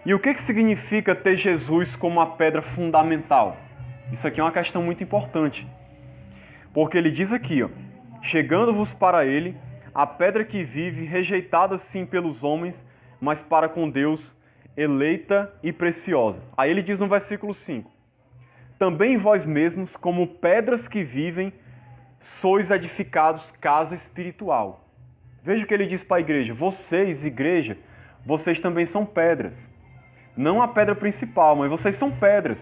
E o que significa ter Jesus como a pedra fundamental? Isso aqui é uma questão muito importante. Porque ele diz aqui, ó, chegando-vos para ele, a pedra que vive, rejeitada sim pelos homens, mas para com Deus, eleita e preciosa. Aí ele diz no versículo 5, também vós mesmos, como pedras que vivem, sois edificados casa espiritual. Veja o que ele diz para a igreja, vocês, igreja, vocês também são pedras. Não a pedra principal, mas vocês são pedras.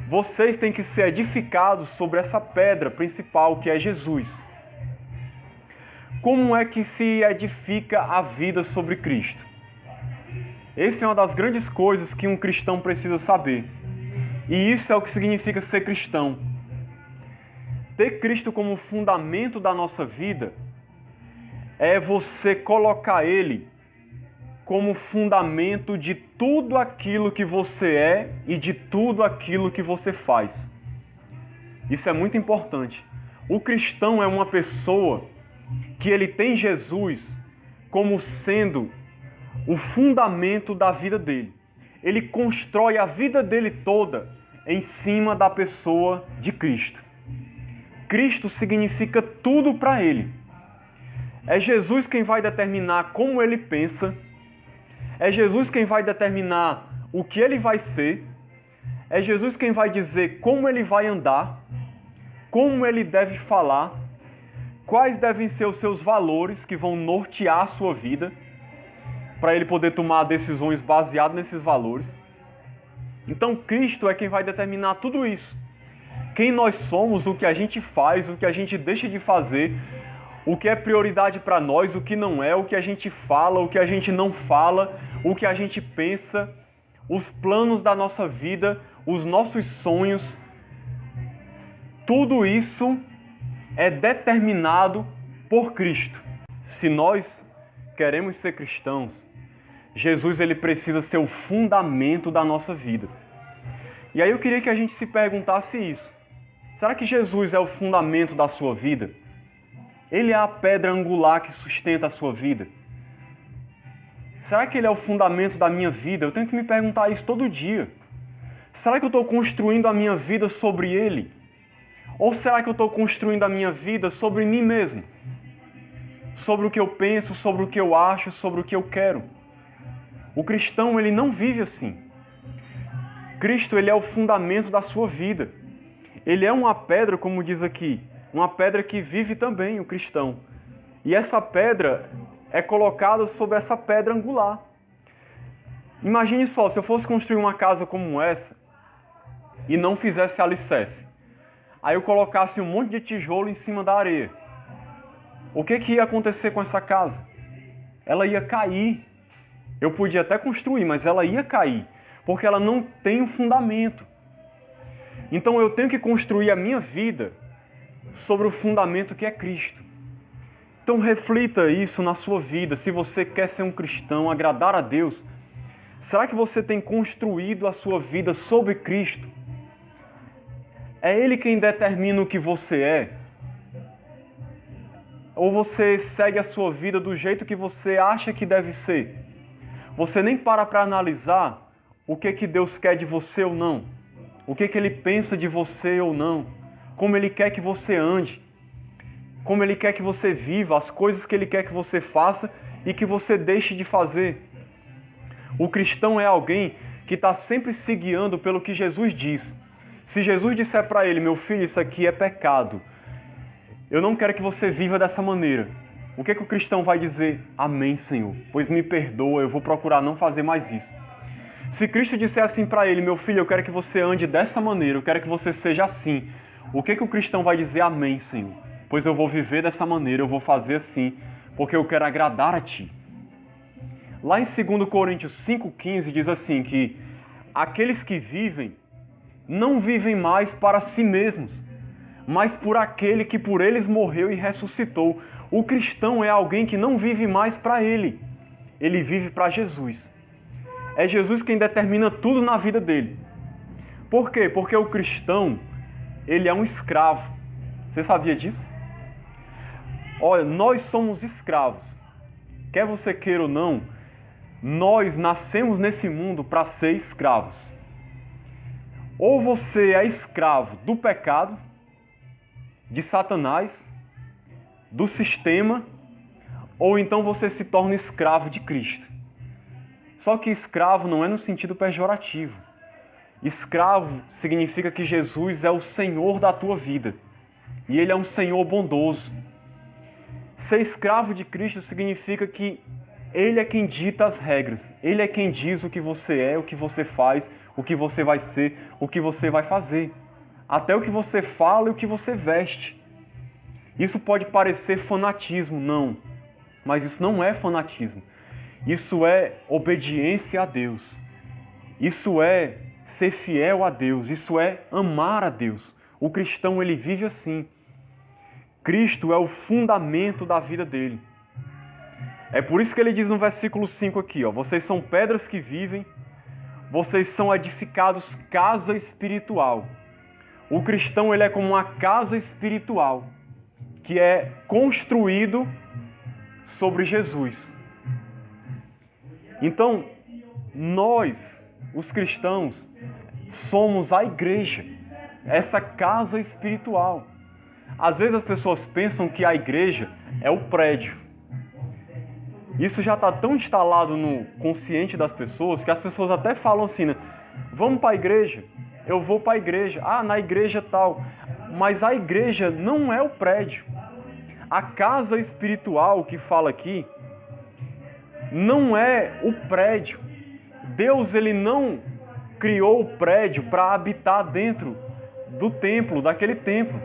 Vocês têm que ser edificados sobre essa pedra principal que é Jesus. Como é que se edifica a vida sobre Cristo? Essa é uma das grandes coisas que um cristão precisa saber. E isso é o que significa ser cristão. Ter Cristo como fundamento da nossa vida é você colocar Ele como fundamento de tudo aquilo que você é e de tudo aquilo que você faz. Isso é muito importante. O cristão é uma pessoa que ele tem Jesus como sendo o fundamento da vida dele. Ele constrói a vida dele toda em cima da pessoa de Cristo. Cristo significa tudo para ele. É Jesus quem vai determinar como ele pensa. É Jesus quem vai determinar o que ele vai ser. É Jesus quem vai dizer como ele vai andar, como ele deve falar, quais devem ser os seus valores que vão nortear a sua vida, para ele poder tomar decisões baseadas nesses valores. Então Cristo é quem vai determinar tudo isso. Quem nós somos, o que a gente faz, o que a gente deixa de fazer, o que é prioridade para nós, o que não é, o que a gente fala, o que a gente não fala, o que a gente pensa, os planos da nossa vida, os nossos sonhos. Tudo isso é determinado por Cristo. Se nós queremos ser cristãos, Jesus ele precisa ser o fundamento da nossa vida. E aí eu queria que a gente se perguntasse isso. Será que Jesus é o fundamento da sua vida? Ele é a pedra angular que sustenta a sua vida? Será que ele é o fundamento da minha vida? Eu tenho que me perguntar isso todo dia. Será que eu estou construindo a minha vida sobre ele? Ou será que eu estou construindo a minha vida sobre mim mesmo? Sobre o que eu penso, sobre o que eu acho, sobre o que eu quero? O cristão, ele não vive assim. Cristo, ele é o fundamento da sua vida. Ele é uma pedra, como diz aqui, uma pedra que vive também o cristão. E essa pedra é colocada sobre essa pedra angular. Imagine só, se eu fosse construir uma casa como essa e não fizesse alicerce. Aí eu colocasse um monte de tijolo em cima da areia. O que ia acontecer com essa casa? Ela ia cair. Eu podia até construir, mas ela ia cair, porque ela não tem um fundamento. Então eu tenho que construir a minha vida sobre o fundamento que é Cristo. Então reflita isso na sua vida. Se você quer ser um cristão, agradar a Deus, será que você tem construído a sua vida sobre Cristo? É Ele quem determina o que você é? Ou você segue a sua vida do jeito que você acha que deve ser? Você nem para analisar o que Deus quer de você ou não. O que Ele pensa de você ou não. Como Ele quer que você ande. Como Ele quer que você viva. As coisas que Ele quer que você faça e que você deixe de fazer. O cristão é alguém que está sempre se guiando pelo que Jesus diz. Se Jesus disser para ele, meu filho, isso aqui é pecado. Eu não quero que você viva dessa maneira. O que o cristão vai dizer? Amém, Senhor. Pois me perdoa, eu vou procurar não fazer mais isso. Se Cristo disser assim para ele, meu filho, eu quero que você ande dessa maneira, eu quero que você seja assim. O que o cristão vai dizer? Amém, Senhor. Pois eu vou viver dessa maneira, eu vou fazer assim, porque eu quero agradar a Ti. Lá em 2 Coríntios 5,15 diz assim que aqueles que vivem, não vivem mais para si mesmos, mas por aquele que por eles morreu e ressuscitou. O cristão é alguém que não vive mais para ele. Ele vive para Jesus. É Jesus quem determina tudo na vida dele. Por quê? Porque o cristão, ele é um escravo. Você sabia disso? Olha, nós somos escravos. Quer você queira ou não, Nós nascemos nesse mundo para ser escravos. Ou você é escravo do pecado, de Satanás, do sistema, ou então você se torna escravo de Cristo. Só que escravo não é no sentido pejorativo. Escravo significa que Jesus é o Senhor da tua vida. E Ele é um Senhor bondoso. Ser escravo de Cristo significa que Ele é quem dita as regras. Ele é quem diz o que você é, o que você faz, o que você vai ser, o que você vai fazer. Até o que você fala e o que você veste. Isso pode parecer fanatismo, não. Mas isso não é fanatismo. Isso é obediência a Deus. Isso é ser fiel a Deus. Isso é amar a Deus. O cristão, ele vive assim. Cristo é o fundamento da vida dele. É por isso que ele diz no versículo 5 aqui, ó, vocês são pedras que vivem, vocês são edificados casa espiritual. O cristão, ele é como uma casa espiritual, que é construído sobre Jesus. Então, nós, os cristãos, somos a igreja, essa casa espiritual. Às vezes as pessoas pensam que a igreja é o prédio. Isso já está tão instalado no consciente das pessoas que as pessoas até falam assim, né? Vamos para a igreja? Eu vou para a igreja. Ah, na igreja tal. Mas a igreja não é o prédio. A casa espiritual que fala aqui não é o prédio. Deus, ele não criou o prédio para habitar dentro do templo, daquele templo.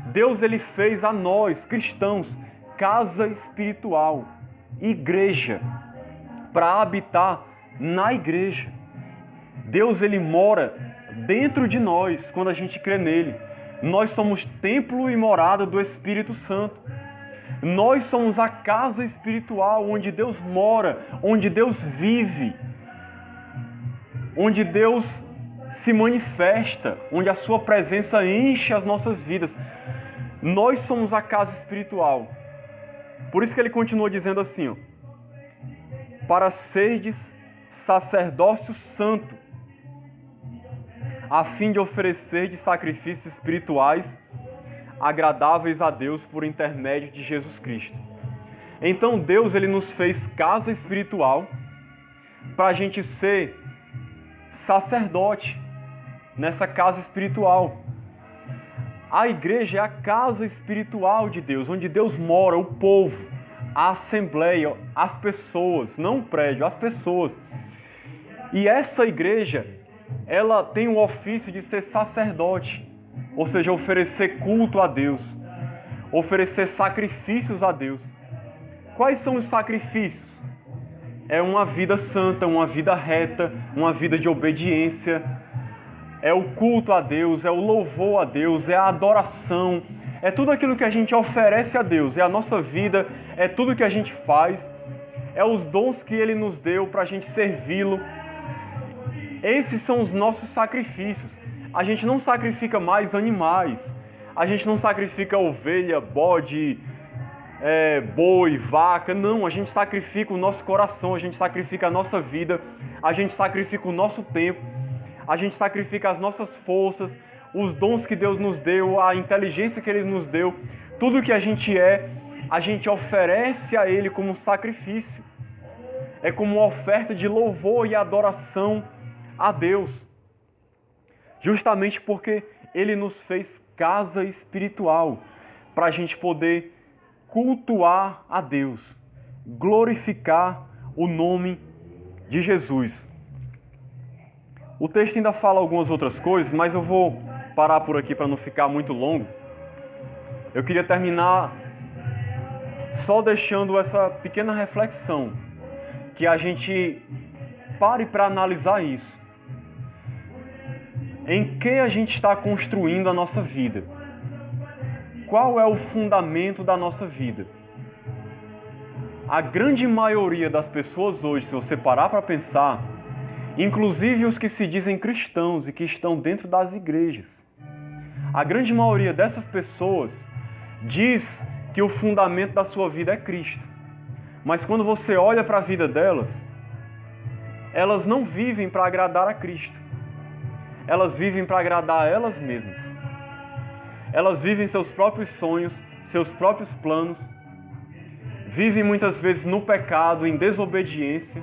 Deus, ele fez a nós, cristãos, casa espiritual, igreja, para habitar na igreja. Deus, ele mora dentro de nós quando a gente crê nele. Nós somos templo e morada do Espírito Santo. Nós somos a casa espiritual onde Deus mora, onde Deus vive, onde Deus se manifesta, onde a sua presença enche as nossas vidas. Nós somos a casa espiritual. Por isso que ele continua dizendo assim, ó, para serdes sacerdócio santo, a fim de oferecer sacrifícios espirituais agradáveis a Deus por intermédio de Jesus Cristo. Então Deus, ele nos fez casa espiritual para a gente ser sacerdote nessa casa espiritual. A igreja é a casa espiritual de Deus, onde Deus mora, o povo, a assembleia, as pessoas, não o prédio, as pessoas. E essa igreja, ela tem o ofício de ser sacerdote, ou seja, oferecer culto a Deus, oferecer sacrifícios a Deus. Quais são os sacrifícios? É uma vida santa, uma vida reta, uma vida de obediência. É o culto a Deus, é o louvor a Deus, é a adoração. É tudo aquilo que a gente oferece a Deus, é a nossa vida, é tudo que a gente faz. É os dons que Ele nos deu para a gente servi-lo. Esses são os nossos sacrifícios. A gente não sacrifica mais animais. A gente não sacrifica ovelha, bode, boi, vaca. Não, a gente sacrifica o nosso coração, a gente sacrifica a nossa vida, a gente sacrifica o nosso tempo, a gente sacrifica as nossas forças, os dons que Deus nos deu, a inteligência que Ele nos deu. Tudo que a gente é, a gente oferece a Ele como sacrifício. É como uma oferta de louvor e adoração a Deus. Justamente porque Ele nos fez casa espiritual, para a gente poder cultuar a Deus, glorificar o nome de Jesus. O texto ainda fala algumas outras coisas, mas eu vou parar por aqui para não ficar muito longo. Eu queria terminar só deixando essa pequena reflexão, que a gente pare para analisar isso. Em que a gente está construindo a nossa vida? Qual é o fundamento da nossa vida? A grande maioria das pessoas hoje, se você parar para pensar, inclusive os que se dizem cristãos e que estão dentro das igrejas, a grande maioria dessas pessoas diz que o fundamento da sua vida é Cristo. Mas quando você olha para a vida delas, elas não vivem para agradar a Cristo. Elas vivem para agradar a elas mesmas. Elas vivem seus próprios sonhos, seus próprios planos. Vivem muitas vezes no pecado, em desobediência.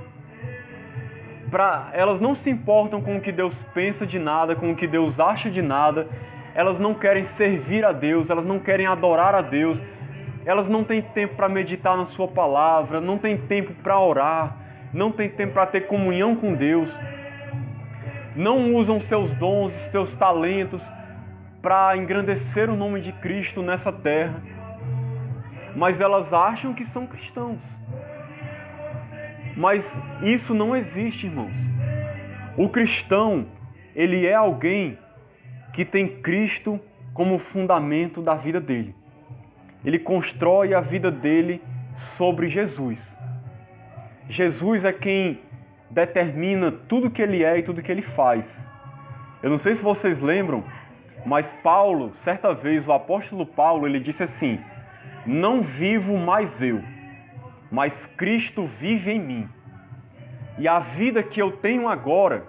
Elas não se importam com o que Deus pensa de nada, com o que Deus acha de nada. Elas não querem servir a Deus, elas não querem adorar a Deus. Elas não têm tempo para meditar na sua palavra, não têm tempo para orar, não têm tempo para ter comunhão com Deus. Não usam seus dons, seus talentos para engrandecer o nome de Cristo nessa terra. Mas elas acham que são cristãos. Mas isso não existe, irmãos. O cristão, ele é alguém que tem Cristo como fundamento da vida dele. Ele constrói a vida dele sobre Jesus. Jesus é quem determina tudo que ele é e tudo que ele faz. Eu não sei se vocês lembram, mas Paulo, certa vez, o apóstolo Paulo, ele disse assim: não vivo mais eu, mas Cristo vive em mim. E a vida que eu tenho agora,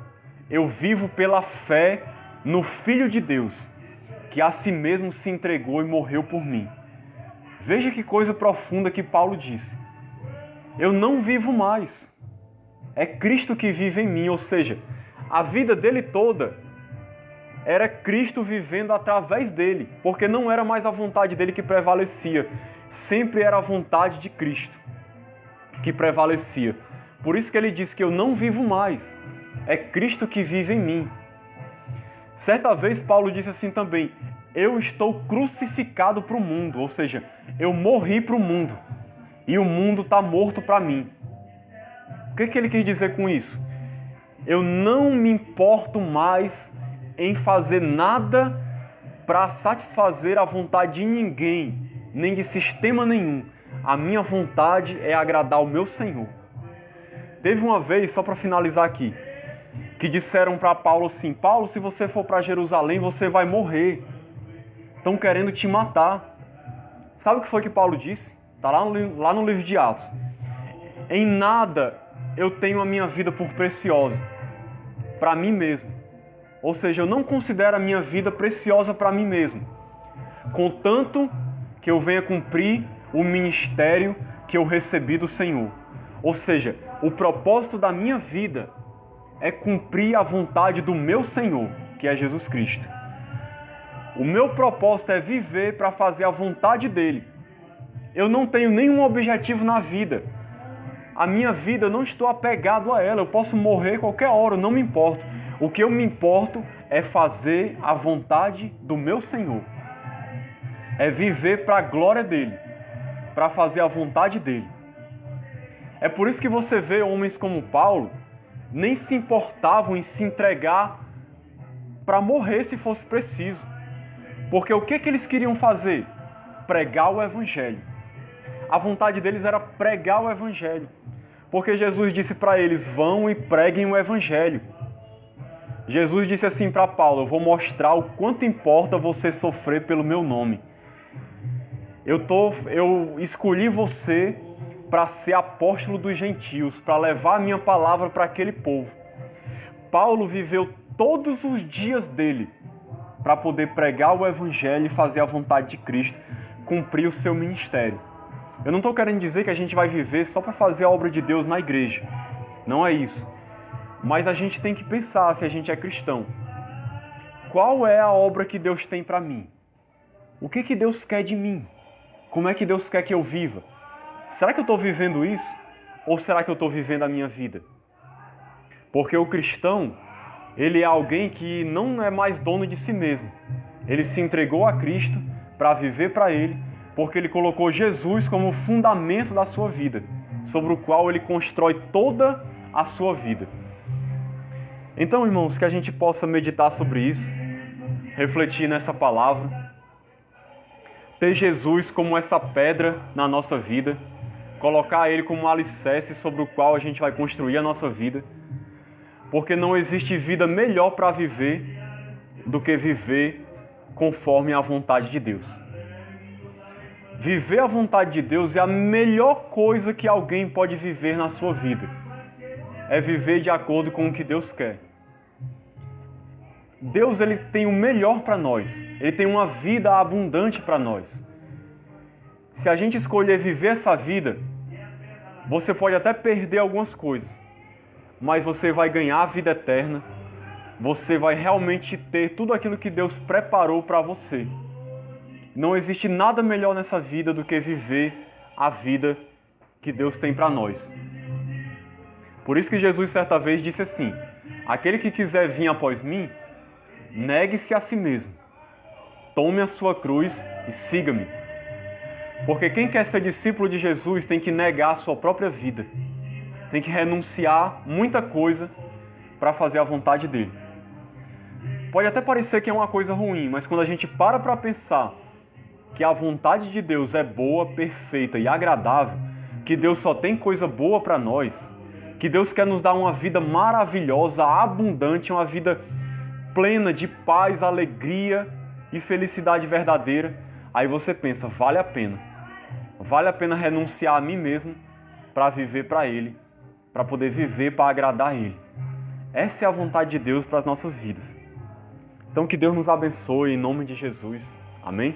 eu vivo pela fé no Filho de Deus, que a si mesmo se entregou e morreu por mim. Veja que coisa profunda que Paulo disse. Eu não vivo mais. É Cristo que vive em mim, ou seja, a vida dele toda era Cristo vivendo através dele, porque não era mais a vontade dele que prevalecia, sempre era a vontade de Cristo que prevalecia. Por isso que ele diz que eu não vivo mais, é Cristo que vive em mim. Certa vez Paulo disse assim também: eu estou crucificado para o mundo, ou seja, eu morri para o mundo e o mundo está morto para mim. O que ele quis dizer com isso? Eu não me importo mais em fazer nada para satisfazer a vontade de ninguém, nem de sistema nenhum. A minha vontade é agradar o meu Senhor. Teve uma vez, só para finalizar aqui, que disseram para Paulo assim: Paulo, se você for para Jerusalém, você vai morrer. Estão querendo te matar. Sabe o que foi que Paulo disse? Está lá no livro de Atos. Em nada eu tenho a minha vida por preciosa para mim mesmo. Ou seja, eu não considero a minha vida preciosa para mim mesmo, contanto que eu venha cumprir o ministério que eu recebi do Senhor. Ou seja, o propósito da minha vida é cumprir a vontade do meu Senhor, que é Jesus Cristo. O meu propósito é viver para fazer a vontade dele. Eu não tenho nenhum objetivo na vida. A minha vida, eu não estou apegado a ela. Eu posso morrer qualquer hora, eu não me importo. O que eu me importo é fazer a vontade do meu Senhor. É viver para a glória dele, para fazer a vontade dele. É por isso que você vê homens como Paulo nem se importavam em se entregar para morrer se fosse preciso. Porque o que eles queriam fazer? Pregar o Evangelho. A vontade deles era pregar o Evangelho. Porque Jesus disse para eles: vão e preguem o Evangelho. Jesus disse assim para Paulo: eu vou mostrar o quanto importa você sofrer pelo meu nome. Eu escolhi você para ser apóstolo dos gentios, para levar a minha palavra para aquele povo. Paulo viveu todos os dias dele para poder pregar o Evangelho e fazer a vontade de Cristo, cumprir o seu ministério. Eu não estou querendo dizer que a gente vai viver só para fazer a obra de Deus na igreja. Não é isso. Mas a gente tem que pensar, se a gente é cristão, qual é a obra que Deus tem para mim? O que Deus quer de mim? Como é que Deus quer que eu viva? Será que eu estou vivendo isso? Ou será que eu estou vivendo a minha vida? Porque o cristão, ele é alguém que não é mais dono de si mesmo. Ele se entregou a Cristo para viver para Ele, porque Ele colocou Jesus como fundamento da sua vida, sobre o qual Ele constrói toda a sua vida. Então, irmãos, que a gente possa meditar sobre isso, refletir nessa palavra, ter Jesus como essa pedra na nossa vida, colocar Ele como um alicerce sobre o qual a gente vai construir a nossa vida, porque não existe vida melhor para viver do que viver conforme a vontade de Deus. Viver a vontade de Deus é a melhor coisa que alguém pode viver na sua vida. é viver de acordo com o que Deus quer. Deus, ele tem o melhor para nós. Ele tem uma vida abundante para nós. Se a gente escolher viver essa vida, você pode até perder algumas coisas, mas você vai ganhar a vida eterna. Você vai realmente ter tudo aquilo que Deus preparou para você. Não existe nada melhor nessa vida do que viver a vida que Deus tem para nós. Por isso que Jesus certa vez disse assim: aquele que quiser vir após mim, negue-se a si mesmo, tome a sua cruz e siga-me. Porque quem quer ser discípulo de Jesus tem que negar a sua própria vida, tem que renunciar muita coisa para fazer a vontade dele. Pode até parecer que é uma coisa ruim, mas quando a gente para pensar que a vontade de Deus é boa, perfeita e agradável, que Deus só tem coisa boa para nós, que Deus quer nos dar uma vida maravilhosa, abundante, uma vida plena de paz, alegria e felicidade verdadeira, aí você pensa, vale a pena. Vale a pena renunciar a mim mesmo para viver para Ele, para poder viver para agradar Ele. Essa é a vontade de Deus para as nossas vidas. Então que Deus nos abençoe em nome de Jesus. Amém?